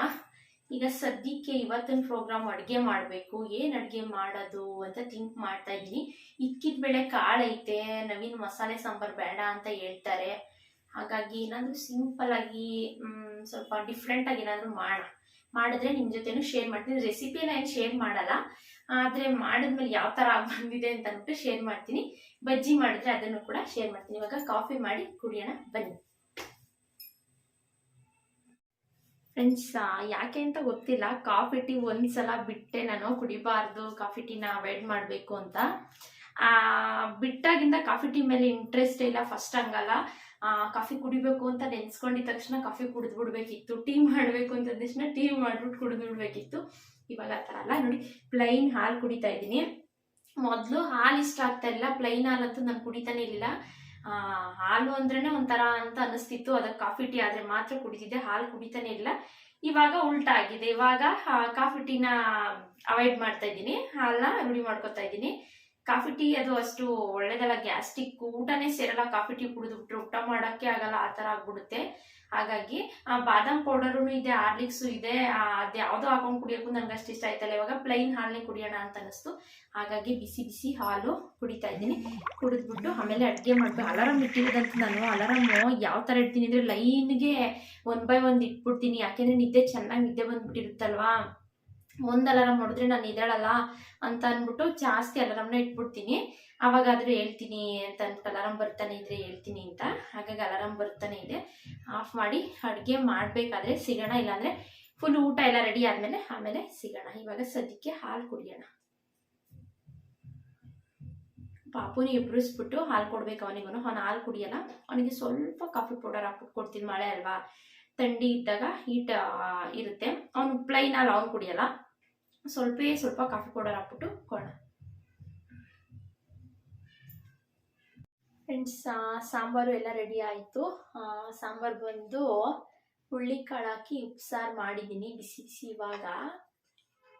Speaker 1: ಈಗ ಸದ್ಯಕ್ಕೆ ಇವತ್ತಿನ ಪ್ರೋಗ್ರಾಮ್ ಅಡುಗೆ ಮಾಡಬೇಕು. ಏನು ಅಡುಗೆ ಮಾಡೋದು ಅಂತ ಥಿಂಕ್ ಮಾಡ್ತಾ ಇದ್ದೀನಿ. ಇಕ್ಕಿದ ಬೇಳೆ ಕಾಳೈತೆ. ನವೀನ್ ಮಸಾಲೆ ಸಾಂಬಾರು ಬೇಡ ಅಂತ ಹೇಳ್ತಾರೆ. ಹಾಗಾಗಿ ಏನಾದರೂ ಸಿಂಪಲ್ ಆಗಿ ಸ್ವಲ್ಪ ಡಿಫ್ರೆಂಟ್ ಆಗಿ ಏನಾದರೂ ಮಾಡಿದ್ರೆ ನಿಮ್ಮ ಜೊತೆನೂ ಶೇರ್ ಮಾಡ್ತೀನಿ. ರೆಸಿಪಿ ಎಲ್ಲ ಏನು ಶೇರ್ ಮಾಡಲ್ಲ, ಆದರೆ ಮಾಡಿದ್ಮೇಲೆ ಯಾವ ಥರ ಬಂದಿದೆ ಅಂತ ಅಂದ್ಬಿಟ್ಟು ಶೇರ್ ಮಾಡ್ತೀನಿ. ಬಜ್ಜಿ ಮಾಡಿದ್ರೆ ಅದನ್ನು ಕೂಡ ಶೇರ್ ಮಾಡ್ತೀನಿ. ಇವಾಗ ಕಾಫಿ ಮಾಡಿ ಕುಡಿಯೋಣ ಬನ್ನಿ ಫ್ರೆಂಡ್ಸ್. ಯಾಕೆ ಅಂತ ಗೊತ್ತಿಲ್ಲ, ಕಾಫಿ ಟೀ ಒಂದ್ಸಲ ಬಿಟ್ಟೆ ನಾನು ಕುಡಿಬಾರ್ದು, ಕಾಫಿ ಟೀನ ಅವಾಯ್ಡ್ ಮಾಡಬೇಕು ಅಂತ. ಬಿಟ್ಟಾಗಿಂದ ಕಾಫಿ ಟೀ ಮೇಲೆ ಇಂಟ್ರೆಸ್ಟ್ ಇಲ್ಲ. ಫಸ್ಟ್ ಹಂಗಲ್ಲ, ಕಾಫಿ ಕುಡಿಬೇಕು ಅಂತ ನೆನ್ಸ್ಕೊಂಡಿದ ತಕ್ಷಣ ಕಾಫಿ ಕುಡಿದು ಬಿಡ್ಬೇಕಿತ್ತು. ಟೀ ಮಾಡಬೇಕು ಅಂತ ತಕ್ಷಣ ಟೀ ಮಾಡ್ಬಿಟ್ಟು ಕುಡಿದು ಬಿಡ್ಬೇಕಿತ್ತು. ಇವಾಗ ಆ ಥರ ಅಲ್ಲ ನೋಡಿ. ಪ್ಲೈನ್ ಹಾಲು ಕುಡಿತಾ ಇದ್ದೀನಿ. ಮೊದಲು ಹಾಲು ಇಷ್ಟ ಆಗ್ತಾ ಇಲ್ಲ, ಪ್ಲೈನ್ ಹಾಲಂತೂ ನಾನು ಕುಡಿತಾನೆ ಇರಲಿಲ್ಲ. ಹಾಲು ಅಂದ್ರೇನೆ ಒಂಥರ ಅಂತ ಅನಿಸ್ತಿತ್ತು. ಅದಕ್ಕೆ ಕಾಫಿ ಟೀ ಆದರೆ ಮಾತ್ರ ಕುಡಿತಿದ್ದೆ, ಹಾಲು ಕುಡಿತಾನೆ ಇಲ್ಲ. ಇವಾಗ ಉಲ್ಟಾ ಆಗಿದೆ. ಇವಾಗ ಕಾಫಿ ಟೀನ ಅವಾಯ್ಡ್ ಮಾಡ್ತಾ ಇದ್ದೀನಿ, ಹಾಲನ್ನ ರೂಢಿ ಮಾಡ್ಕೊತಾ ಇದ್ದೀನಿ. ಕಾಫಿ ಟೀ ಅದು ಅಷ್ಟು ಒಳ್ಳೇದಲ್ಲ, ಗ್ಯಾಸ್ಟ್ರಿಕ್, ಊಟನೇ ಸೇರಲ್ಲ. ಕಾಫಿ ಟೀ ಕುಡಿದ್ಬಿಟ್ರೆ ಊಟ ಮಾಡೋಕ್ಕೆ ಆಗಲ್ಲ, ಆ ಥರ ಆಗ್ಬಿಡುತ್ತೆ. ಹಾಗಾಗಿ ಬಾದಾಮ್ ಪೌಡರೂ ಇದೆ, ಹಾರ್ಲಿಕ್ಸು ಇದೆ. ಅದು ಯಾವುದೋ ಹಾಕೊಂಡು ಕುಡಿಯೋಕ್ಕೂ ನನಗೆ ಅಷ್ಟು ಇಷ್ಟ ಆಯ್ತಲ್ಲ. ಇವಾಗ ಪ್ಲೈನ್ ಹಾಲನ್ನೇ ಕುಡಿಯೋಣ ಅಂತ ಅನಿಸ್ತು. ಹಾಗಾಗಿ ಬಿಸಿ ಬಿಸಿ ಹಾಲು ಕುಡಿತಾ ಇದ್ದೀನಿ. ಕುಡಿದ್ಬಿಟ್ಟು ಆಮೇಲೆ ಅಡುಗೆ ಮಾಡಬೇಕು. ಅಲಾರಾಮ್ ಇಟ್ಟಿರೋದಂತ ನಾನು ಅಲಾರಾಮು ಯಾವ ಥರ ಇಡ್ತೀನಿ ಅಂದರೆ ಲೈನ್ಗೆ 1 by 1 ಇಟ್ಬಿಡ್ತೀನಿ. ಯಾಕೆಂದರೆ ನಿದ್ದೆ ಚೆನ್ನಾಗಿ ನಿದ್ದೆ ಬಂದ್ಬಿಟ್ಟಿರುತ್ತಲ್ವಾ. ಒಂದು ಅಲಾರಾಮ್ ನೋಡಿದ್ರೆ ನಾನು ಇದ್ದಾಳಲ್ಲ ಅಂತ ಅಂದ್ಬಿಟ್ಟು ಜಾಸ್ತಿ ಅಲಾರಾಮ್ನ ಇಟ್ಬಿಡ್ತೀನಿ. ಅವಾಗಾದರೂ ಹೇಳ್ತೀನಿ ಅಂತ ಅಂದ್ಬಿಟ್ಟು ಅಲಾರಾಮ್ ಬರ್ತಾನೆ ಇದ್ರೆ ಹೇಳ್ತೀನಿ ಅಂತ. ಹಾಗಾಗಿ ಅಲಾರಾಮ್ ಬರ್ತಾನೆ ಇದೆ. ಆಫ್ ಮಾಡಿ ಅಡುಗೆ ಮಾಡಬೇಕಾದ್ರೆ ಸಿಗೋಣ, ಇಲ್ಲಾಂದರೆ ಫುಲ್ ಊಟ ಎಲ್ಲ ರೆಡಿ ಆಮೇಲೆ ಸಿಗೋಣ. ಇವಾಗ ಸದ್ಯಕ್ಕೆ ಹಾಲು ಕುಡಿಯೋಣ. ಪಾಪುನಿ ಎಬ್ರಿಸ್ಬಿಟ್ಟು ಹಾಲು ಕೊಡ್ಬೇಕು ಅವನಿಗೂ. ಅವನು ಹಾಲು ಕುಡಿಯಲ್ಲ. ಅವನಿಗೆ ಸ್ವಲ್ಪ ಕಾಫಿ ಪೌಡರ್ ಹಾಕ್ಬಿಟ್ಟು ಕೊಡ್ತೀನಿ. ಮಳೆ ಅಲ್ವಾ, ಥಂಡಿ ಇದ್ದಾಗ ಹೀಟ್ ಇರುತ್ತೆ. ಅವನು ಪ್ಲೈನ್ ಹಾಲು ಅವನು ಕುಡಿಯಲ್ಲ. ಸ್ವಲ್ಪ ಕಾಫಿ ಪೌಡರ್ ಹಾಕ್ಬಿಟ್ಟು ಕೊಡೋಣ. ಫ್ರೆಂಡ್ಸ್, ಸಾಂಬಾರು ಎಲ್ಲ ರೆಡಿ ಆಯಿತು. ಸಾಂಬಾರು ಬಂದು ಹುಳ್ಳಿಕಾಳು ಹಾಕಿ ಉಪ್ಸಾರು ಮಾಡಿದ್ದೀನಿ. ಬಿಸಿ ಬಿಸಿ ಇವಾಗ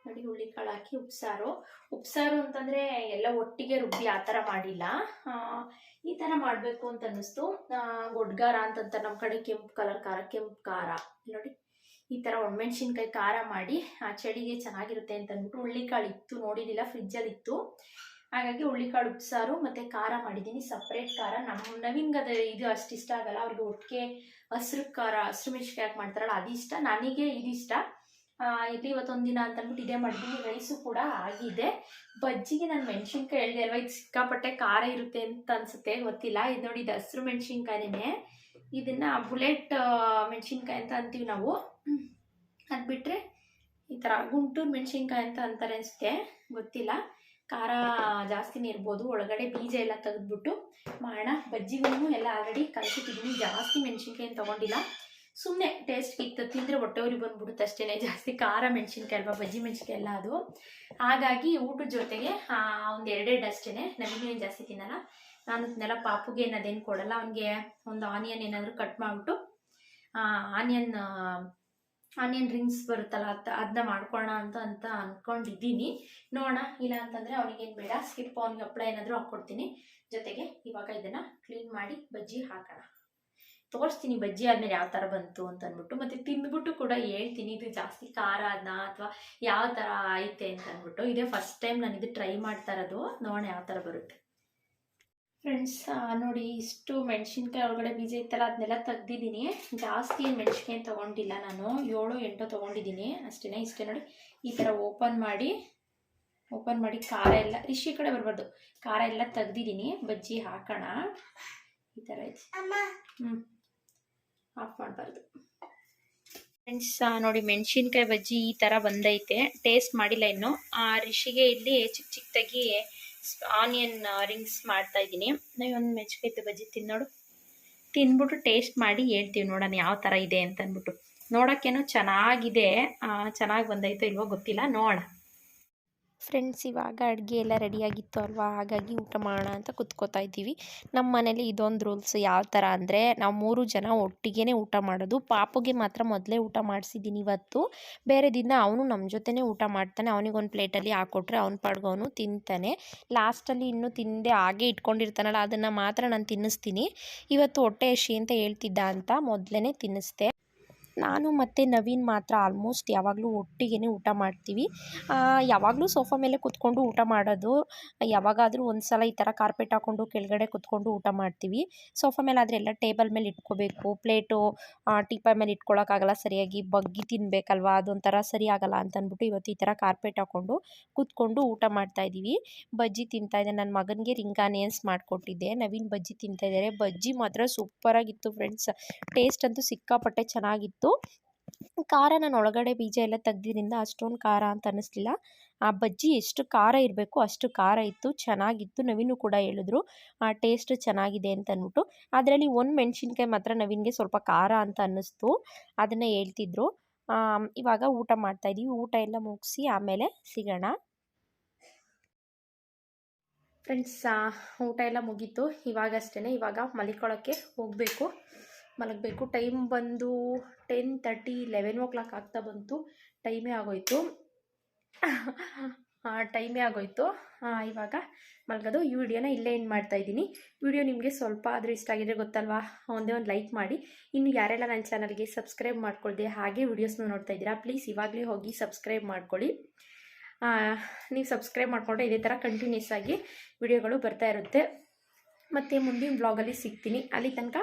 Speaker 1: ನೋಡಿ. ಹುಳ್ಳಿಕಾಳು ಹಾಕಿ ಉಪ್ಸಾರು ಅಂತಂದರೆ ಎಲ್ಲ ಒಟ್ಟಿಗೆ ರುಬ್ಬಿ ಆ ಥರ ಮಾಡಿಲ್ಲ. ಈ ಥರ ಮಾಡಬೇಕು ಅಂತ ಅನ್ನಿಸ್ತು. ಗೊಡ್ಗಾರ ಅಂತಂತಾರೆ ನಮ್ಮ ಕಡೆ, ಕೆಂಪು ಕಲರ್ ಖಾರ, ಕೆಂಪು ಖಾರ ನೋಡಿ. ಈ ಥರ ಒಣಮೆಣ್ಸಿನ್ಕಾಯಿ ಖಾರ ಮಾಡಿ ಚಳಿಗೆ ಚೆನ್ನಾಗಿರುತ್ತೆ ಅಂತ ಅಂದ್ಬಿಟ್ಟು ಹುಳ್ಳಿಕಾಳು ಇತ್ತು, ನೋಡಿರಲಿಲ್ಲ, ಫ್ರಿಜ್ಜಲ್ಲಿ ಇತ್ತು. ಹಾಗಾಗಿ ಹುಳ್ಳಿಕಾಳು ಉಪ್ಸಾರು ಮತ್ತು ಖಾರ ಮಾಡಿದ್ದೀನಿ, ಸಪ್ರೇಟ್ ಖಾರ. ನಮ್ಮ ನವೀನ್ಗದ ಇದು ಅಷ್ಟು ಇಷ್ಟ ಆಗಲ್ಲ. ಅವ್ರಿಗೆ ಒಟ್ಟಿಗೆ ಹಸ್ರು ಖಾರ, ಹಸ್ರು ಮೆಣ್ಸಿನ್ಕಾಯಿ ಹಾಕಿ ಮಾಡ್ತಾರಲ್ಲ ಅದು ಇಷ್ಟ. ನನಗೆ ಇದು ಇಷ್ಟ. ಇಲ್ಲಿ ಇವತ್ತೊಂದು ದಿನ ಅಂತ ಅಂದ್ಬಿಟ್ಟು ಇದೇ ಮಾಡಿದ್ದೀನಿ. ರೈಸು ಕೂಡ ಆಗಿದೆ. ಬಜ್ಜಿಗೆ ನಾನು ಮೆಣಸಿನ್ಕಾಯಿ ಹೇಳಿದೆ ಅಲ್ವಾ, ಇದು ಸಿಕ್ಕಾಪಟ್ಟೆ ಖಾರ ಇರುತ್ತೆ ಅಂತ ಅನಿಸುತ್ತೆ, ಗೊತ್ತಿಲ್ಲ. ಇದು ನೋಡಿ, ಇದು ಹಸಿರು ಮೆಣಸಿನ್ಕಾಯಿನೇ. ಇದನ್ನು ಬುಲೆಟ್ ಮೆಣಸಿನ್ಕಾಯಿ ಅಂತ ಅಂತೀವಿ ನಾವು. ಅದು ಬಿಟ್ಟರೆ ಈ ಥರ ಗುಂಟೂರು ಮೆಣಸಿನ್ಕಾಯಿ ಅಂತ ಅಂತಾರೆ ಅನಿಸುತ್ತೆ, ಗೊತ್ತಿಲ್ಲ. ಖಾರ ಜಾಸ್ತಿನೇ ಇರ್ಬೋದು. ಒಳಗಡೆ ಬೀಜ ಎಲ್ಲ ತೆಗೆದ್ಬಿಟ್ಟು ಮಾಡೋಣ. ಬಜ್ಜಿಗೂ ಎಲ್ಲ ಆಲ್ರೆಡಿ ಕಲಿಸಿಟ್ಟಿದ್ದೀನಿ. ಜಾಸ್ತಿ ಮೆಣಸಿನ್ಕಾಯಿ ತೊಗೊಂಡಿಲ್ಲ, ಸುಮ್ಮನೆ ಟೇಸ್ಟ್ ಇತ್ತು, ತಿಂದರೆ ಹೊಟ್ಟೆ ಉರಿ ಬಂದ್ಬಿಡುತ್ತೆ ಅಷ್ಟೇ. ಜಾಸ್ತಿ ಖಾರ ಮೆಣಸಿನ್ಕಾಯಿ ಅಲ್ವಾ, ಬಜ್ಜಿ ಮೆಣಸಿನ್ಕಾಯಿ ಎಲ್ಲ ಅದು. ಹಾಗಾಗಿ ಊಟದ ಜೊತೆಗೆ ಒಂದು 2 ಅಷ್ಟೇ. ನಮಗೇನು ಜಾಸ್ತಿ ತಿನ್ನಲ್ಲ. ನಾನು ತಿನ್ನಲ್ಲ. ಪಾಪುಗೆ ಏನು ಅದೇನು ಕೊಡಲ್ಲ. ಅವನಿಗೆ ಒಂದು ಆನಿಯನ್ ಏನಾದರೂ ಕಟ್ ಮಾಡಿಬಿಟ್ಟು ಆನಿಯನ್ ರಿಂಗ್ಸ್ ಬರುತ್ತಲ್ಲ, ಅದನ್ನ ಮಾಡ್ಕೊಳ್ಳೋಣ ಅಂತ ಅಂದ್ಕೊಂಡಿದ್ದೀನಿ. ನೋಡೋಣ. ಇಲ್ಲ ಅಂತಂದರೆ ಅವನಿಗೇನು ಬೇಡ, ಸ್ಕಿಪ್, ಅವ್ನಿಗೆ ಹಪ್ಪಳ ಏನಾದರೂ ಹಾಕ್ಕೊಡ್ತೀನಿ. ಜೊತೆಗೆ ಇವಾಗ ಇದನ್ನು ಕ್ಲೀನ್ ಮಾಡಿ ಬಜ್ಜಿ ಹಾಕೋಣ. ತೋರಿಸ್ತೀನಿ ಬಜ್ಜಿ ಆದಮೇಲೆ ಯಾವ ಥರ ಬಂತು ಅಂತ ಅಂದ್ಬಿಟ್ಟು. ಮತ್ತು ತಿಂದ್ಬಿಟ್ಟು ಕೂಡ ಹೇಳ್ತೀನಿ ಇದು ಜಾಸ್ತಿ ಖಾರ ಅದನ್ನ ಅಥವಾ ಯಾವ ಥರ ಐತೆ ಅಂತ ಅಂದ್ಬಿಟ್ಟು. ಇದೇ ಫಸ್ಟ್ ಟೈಮ್ ನಾನು ಇದು ಟ್ರೈ ಮಾಡ್ತಾ ಇರೋದು. ನೋಡೋಣ ಯಾವ ಥರ ಬರುತ್ತೆ. ಫ್ರೆಂಡ್ಸ್ ನೋಡಿ, ಇಷ್ಟು ಮೆಣಸಿನ್ಕಾಯಿ ಒಳಗಡೆ ಬೀಜ ಇತ್ತಲ್ಲ, ಅದನ್ನೆಲ್ಲ ತೆಗ್ದಿದ್ದೀನಿ. ಜಾಸ್ತಿ ಏನು ಮೆಣಸಿನ್ಕಾಯಿ ತೊಗೊಂಡಿಲ್ಲ ನಾನು, 7-8 ತೊಗೊಂಡಿದ್ದೀನಿ ಅಷ್ಟೇ. ಇಷ್ಟೇ ನೋಡಿ, ಈ ಥರ ಓಪನ್ ಮಾಡಿ ಖಾರ ಎಲ್ಲ ರಿಷಿ ಕಡೆ ಬರಬಾರ್ದು, ಖಾರ ಎಲ್ಲ ತೆಗ್ದಿದ್ದೀನಿ. ಬಜ್ಜಿ ಹಾಕೋಣ. ಈ ಥರ ಐತೆ. ಆಫ್ ಮಾಡಬಾರ್ದು. ಫ್ರೆಂಡ್ಸ್ ನೋಡಿ, ಮೆಣಸಿನ್ಕಾಯಿ ಬಜ್ಜಿ ಈ ಥರ ಬಂದೈತೆ. ಟೇಸ್ಟ್ ಮಾಡಿಲ್ಲ ಇನ್ನು. ರಿಷಿಗೆ ಇಲ್ಲಿ ಚಿಕ್ಕ ಚಿಕ್ಕದಾಗಿ ಆನಿಯನ್ ರಿಂಗ್ಸ್ ಮಾಡ್ತಾ ಇದ್ದೀನಿ. ಒಂದು ಮೆಣಸಿನ್ಕಾಯಿ ಬಜ್ಜಿ ತಿನ್ನೋಡು, ತಿಂದ್ಬಿಟ್ಟು ಟೇಸ್ಟ್ ಮಾಡಿ ಹೇಳ್ತೀವಿ, ನೋಡೋಣ ಯಾವ ಥರ ಇದೆ ಅಂತ ಅಂದ್ಬಿಟ್ಟು. ನೋಡೋಕ್ಕೇನೋ ಚೆನ್ನಾಗಿದೆ, ಚೆನ್ನಾಗಿ ಬಂದೈತೋ ಇಲ್ವೋ ಗೊತ್ತಿಲ್ಲ, ನೋಡೋಣ. ಫ್ರೆಂಡ್ಸ್ ಇವಾಗ ಅಡುಗೆ ಎಲ್ಲ ರೆಡಿಯಾಗಿತ್ತು ಅಲ್ವಾ, ಹಾಗಾಗಿ ಊಟ ಮಾಡೋಣ ಅಂತ ಕುತ್ಕೋತಾ ಇದ್ದೀವಿ. ನಮ್ಮ ಮನೇಲಿ ಇದೊಂದು ರೂಲ್ಸ್. ಯಾವ ಥರ ಅಂದರೆ, ನಾವು 3 ಜನ ಒಟ್ಟಿಗೆ ಊಟ ಮಾಡೋದು. ಪಾಪುಗೆ ಮಾತ್ರ ಮೊದಲೇ ಊಟ ಮಾಡಿಸಿದ್ದೀನಿ ಇವತ್ತು. ಬೇರೆ ದಿನ ಅವನು ನಮ್ಮ ಜೊತೆನೇ ಊಟ ಮಾಡ್ತಾನೆ. ಅವನಿಗೊಂದು ಪ್ಲೇಟಲ್ಲಿ ಹಾಕ್ಕೊಟ್ರೆ ಅವ್ನ ಪಾಡ್ಗೆ ಅವನು ತಿಂತಾನೆ. ಲಾಸ್ಟಲ್ಲಿ ಇನ್ನೂ ತಿಂದೆ ಹಾಗೆ ಇಟ್ಕೊಂಡಿರ್ತಾನಲ್ಲ, ಅದನ್ನು ಮಾತ್ರ ನಾನು ತಿನ್ನಿಸ್ತೀನಿ. ಇವತ್ತು ಹೊಟ್ಟೆ ಹಸಿ ಅಂತ ಹೇಳ್ತಿದ್ದ ಅಂತ ಮೊದಲೇ ತಿನ್ನಿಸ್ದೆ. ನಾನು ಮತ್ತು ನವೀನ್ ಮಾತ್ರ ಆಲ್ಮೋಸ್ಟ್ ಯಾವಾಗಲೂ ಒಟ್ಟಿಗೆ ಊಟ ಮಾಡ್ತೀವಿ. ಯಾವಾಗಲೂ ಸೋಫಾ ಮೇಲೆ ಕುತ್ಕೊಂಡು ಊಟ ಮಾಡೋದು. ಯಾವಾಗಾದರೂ ಒಂದು ಸಲ ಈ ಥರ ಕಾರ್ಪೆಟ್ ಹಾಕ್ಕೊಂಡು ಕೆಳಗಡೆ ಕುತ್ಕೊಂಡು ಊಟ ಮಾಡ್ತೀವಿ. ಸೋಫಾ ಮೇಲೆ ಆದರೆ ಎಲ್ಲ ಟೇಬಲ್ ಮೇಲೆ ಇಟ್ಕೋಬೇಕು. ಪ್ಲೇಟು ಟೀಪಾಯ್ ಮೇಲೆ ಇಟ್ಕೊಳ್ಳೋಕ್ಕಾಗಲ್ಲ ಸರಿಯಾಗಿ, ಬಗ್ಗಿ ತಿನ್ನಬೇಕಲ್ವ, ಅದೊಂಥರ ಸರಿ ಆಗಲ್ಲ ಅಂತ ಅಂದ್ಬಿಟ್ಟು ಇವತ್ತು ಈ ಥರ ಕಾರ್ಪೆಟ್ ಹಾಕ್ಕೊಂಡು ಕುತ್ಕೊಂಡು ಊಟ ಮಾಡ್ತಾಯಿದ್ದೀವಿ. ಬಜ್ಜಿ ತಿಂತಾಯಿದ್ದೆ. ನನ್ನ ಮಗನಿಗೆ ರಿಂಗ್ ಆನಿಯನ್ಸ್ ಮಾಡಿಕೊಟ್ಟಿದ್ದೆ. ನವೀನ್ ಬಜ್ಜಿ ತಿಂತಾಯಿದ್ದಾರೆ. ಬಜ್ಜಿ ಮಾತ್ರ ಸೂಪರಾಗಿತ್ತು ಫ್ರೆಂಡ್ಸ್. ಟೇಸ್ಟ್ ಅಂತೂ ಸಿಕ್ಕಾಪಟ್ಟೆ ಚೆನ್ನಾಗಿತ್ತು. ಖಾರ ನಾನು ಒಳಗಡೆ ಬೀಜ ಎಲ್ಲ ತೆಗ್ದಿದ್ದರಿಂದ ಅಷ್ಟೊಂದು ಖಾರ ಅಂತ ಅನ್ನಿಸ್ಲಿಲ್ಲ. ಆ ಬಜ್ಜಿ ಎಷ್ಟು ಖಾರ ಇರಬೇಕು ಅಷ್ಟು ಖಾರ ಇತ್ತು, ಚೆನ್ನಾಗಿತ್ತು. ನವೀನು ಕೂಡ ಹೇಳಿದ್ರು ಟೇಸ್ಟ್ ಚೆನ್ನಾಗಿದೆ ಅಂತ ಅಂದ್ಬಿಟ್ಟು. ಅದರಲ್ಲಿ ಒಂದು ಮೆಣಸಿನ್ಕಾಯಿ ಮಾತ್ರ ನವೀನ್ಗೆ ಸ್ವಲ್ಪ ಖಾರ ಅಂತ ಅನ್ನಿಸ್ತು, ಅದನ್ನು ಹೇಳ್ತಿದ್ರು. ಇವಾಗ ಊಟ ಮಾಡ್ತಾಯಿದ್ದೀವಿ. ಊಟ ಎಲ್ಲ ಮುಗಿಸಿ ಆಮೇಲೆ ಸಿಗೋಣ. ಫ್ರೆಂಡ್ಸ್ ಊಟ ಎಲ್ಲ ಮುಗೀತು. ಇವಾಗಷ್ಟೇ, ಇವಾಗ ಮಲಿಕೊಳ್ಳೋಕ್ಕೆ ಮಲಗಬೇಕು. ಟೈಮ್ ಬಂದು 10:30, 11 o'clock ಆಗ್ತಾ ಬಂತು. ಟೈಮೇ ಆಗೋಯ್ತು. ಇವಾಗ ಮಲಗೋದು. ಈ ವಿಡಿಯೋನ ಇಲ್ಲೇ ಏನು ಮಾಡ್ತಾಯಿದ್ದೀನಿ. ವಿಡಿಯೋ ನಿಮಗೆ ಸ್ವಲ್ಪ ಆದರೂ ಇಷ್ಟ ಆಗಿದ್ರೆ ಗೊತ್ತಲ್ವಾ, ಒಂದೇ ಒಂದು ಲೈಕ್ ಮಾಡಿ. ಇನ್ನು ಯಾರೆಲ್ಲ ನನ್ನ ಚಾನಲ್ಗೆ ಸಬ್ಸ್ಕ್ರೈಬ್ ಮಾಡ್ಕೊಳ್ದೆ ಹಾಗೆ ವಿಡಿಯೋಸ್ನ ನೋಡ್ತಾ ಇದ್ದೀರಾ, ಪ್ಲೀಸ್ ಇವಾಗಲೇ ಹೋಗಿ ಸಬ್ಸ್ಕ್ರೈಬ್ ಮಾಡ್ಕೊಳ್ಳಿ. ನೀವು ಸಬ್ಸ್ಕ್ರೈಬ್ ಮಾಡಿಕೊಂಡ್ರೆ ಇದೇ ಥರ ಕಂಟಿನ್ಯೂಸ್ ಆಗಿ ವಿಡಿಯೋಗಳು ಬರ್ತಾ ಇರುತ್ತೆ. ಮತ್ತು ಮುಂದಿನ ವ್ಲಾಗಲ್ಲಿ ಸಿಗ್ತೀನಿ. ಅಲ್ಲಿ ತನಕ